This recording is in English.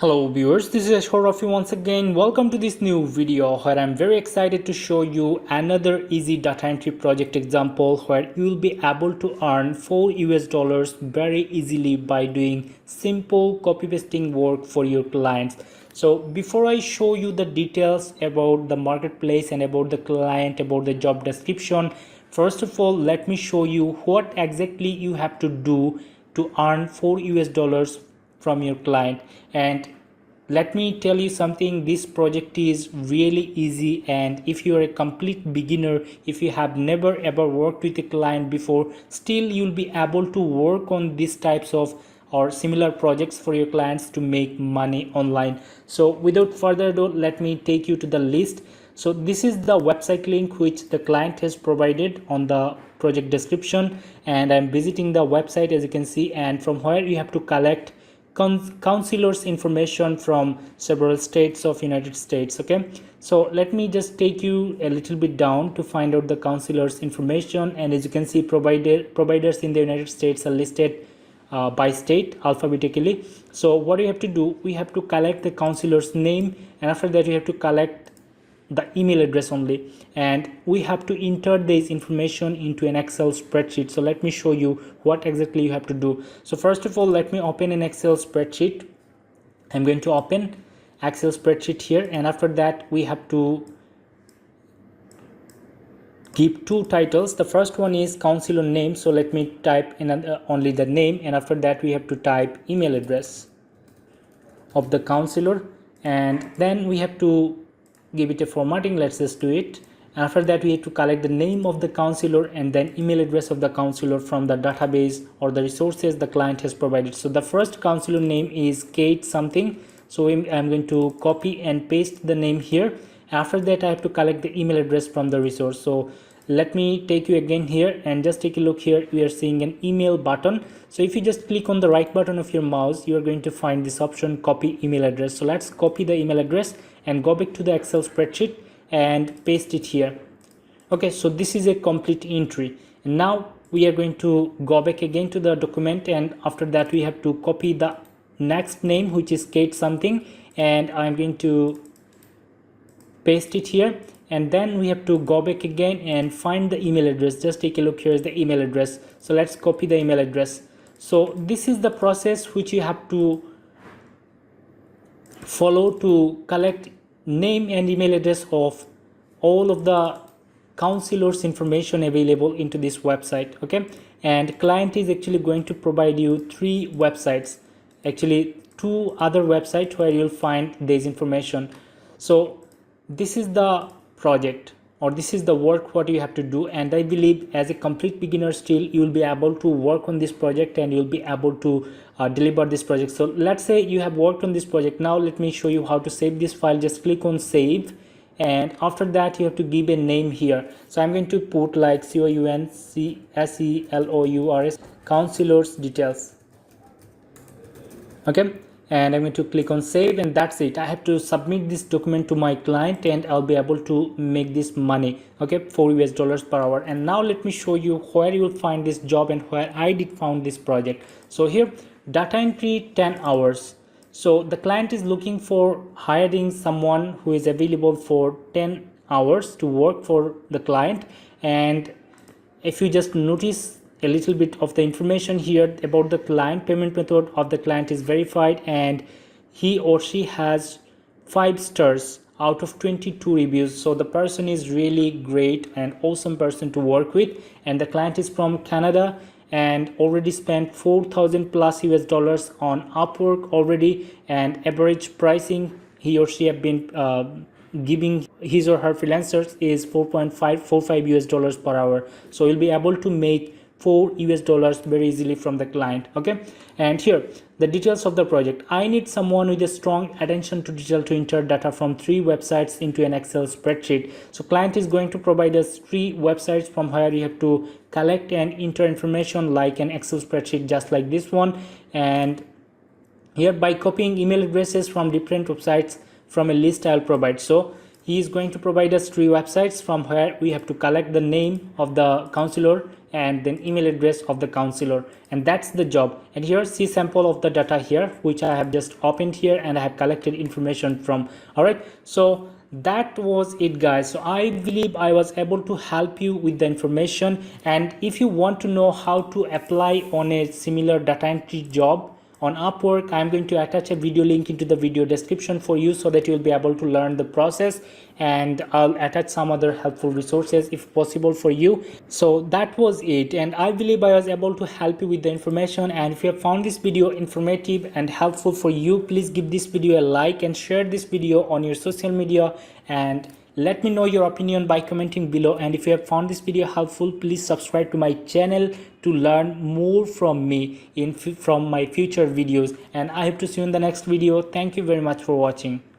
Hello viewers, this is Rafy once again. Welcome to this new video where I'm very excited to show you another easy data entry project example where you will be able to earn $4 very easily by doing simple copy pasting work for your clients. So before I show you the details about the marketplace and about the client, about the job description, first of all, let me show you what exactly you have to do to earn $4 from your client. And let me tell you something, this project is really easy, and if you are a complete beginner, if you have never ever worked with a client before, still you'll be able to work on these types of or similar projects for your clients to make money online. So without further ado, let me take you to the list. So this is the website link which the client has provided on the project description, and I'm visiting the website as you can see, and from where you have to collect counselors information from several states of United States. Okay, so let me just take you a little bit down to find out the counselors information, and as you can see, providers in the United States are listed by state alphabetically. So what you have to do, we have to collect the counselor's name, and after that you have to collect the email address only, and we have to enter this information into an Excel spreadsheet. So let me show you what exactly you have to do. So first of all, let me open an Excel spreadsheet. I'm going to open Excel spreadsheet here, and after that we have to give two titles. The first one is counselor name, so let me type in only the name, and after that we have to type email address of the counselor, and then we have to give it a formatting. Let's just do it. And after that we have to collect the name of the counselor and then email address of the counselor from the database or the resources the client has provided. So the first counselor name is Kate something, so I'm going to copy and paste the name here. After that I have to collect the email address from the resource. So let me take you again here and just take a look here. We are seeing an email button. So if you just click on the right button of your mouse, you are going to find this option, copy email address. So let's copy the email address and go back to the Excel spreadsheet and paste it here. Okay, so this is a complete entry, and now we are going to go back again to the document, and after that we have to copy the next name, which is Kate something, and I'm going to paste it here, and then we have to go back again and find the email address. Just take a look, here is the email address. So let's copy the email address. So this is the process which you have to follow to collect name and email address of all of the counselors information available into this website. Okay, and client is actually going to provide you 3 websites, actually 2 other websites where you'll find this information. So this is the project, or this is the work what you have to do, and I believe as a complete beginner still you will be able to work on this project and you'll be able to deliver this project. So let's say you have worked on this project. Now let me show you how to save this file. Just click on save, and after that you have to give a name here. So I'm going to put like COUNCSELOURS counselors details. Okay, and I'm going to click on save, and that's it. I have to submit this document to my client and I'll be able to make this money. Okay, $4 per hour. And now let me show you where you will find this job and where I did found this project. So here, data entry 10 hours. So the client is looking for hiring someone who is available for 10 hours to work for the client. And if you just notice a little bit of the information here about the client, payment method of the client is verified, and he or she has 5 stars out of 22 reviews. So the person is really great and awesome person to work with, and the client is from Canada and already spent 4,000 plus US dollars on Upwork already, and average pricing he or she have been giving his or her freelancers is 4.545 US dollars per hour. So you'll be able to make $4 very easily from the client. Okay, and here the details of the project. I need someone with a strong attention to detail to enter data from 3 websites into an Excel spreadsheet. So client is going to provide us 3 websites from where you have to collect and enter information like an Excel spreadsheet, just like this one. And here by copying email addresses from different websites from a list I'll provide. So he is going to provide us 3 websites from where we have to collect the name of the counselor and then email address of the counselor, and that's the job. And here see sample of the data here, which I have just opened here and I have collected information from. All right, so that was it, guys. So I believe I was able to help you with the information, and if you want to know how to apply on a similar data entry job on Upwork, I'm going to attach a video link into the video description for you so that you'll be able to learn the process, and I'll attach some other helpful resources if possible for you. So that was it, and I believe I was able to help you with the information. And if you have found this video informative and helpful for you, please give this video a like and share this video on your social media, and let me know your opinion by commenting below. And if you have found this video helpful, please subscribe to my channel to learn more from me from my future videos. And I hope to see you in the next video. Thank you very much for watching.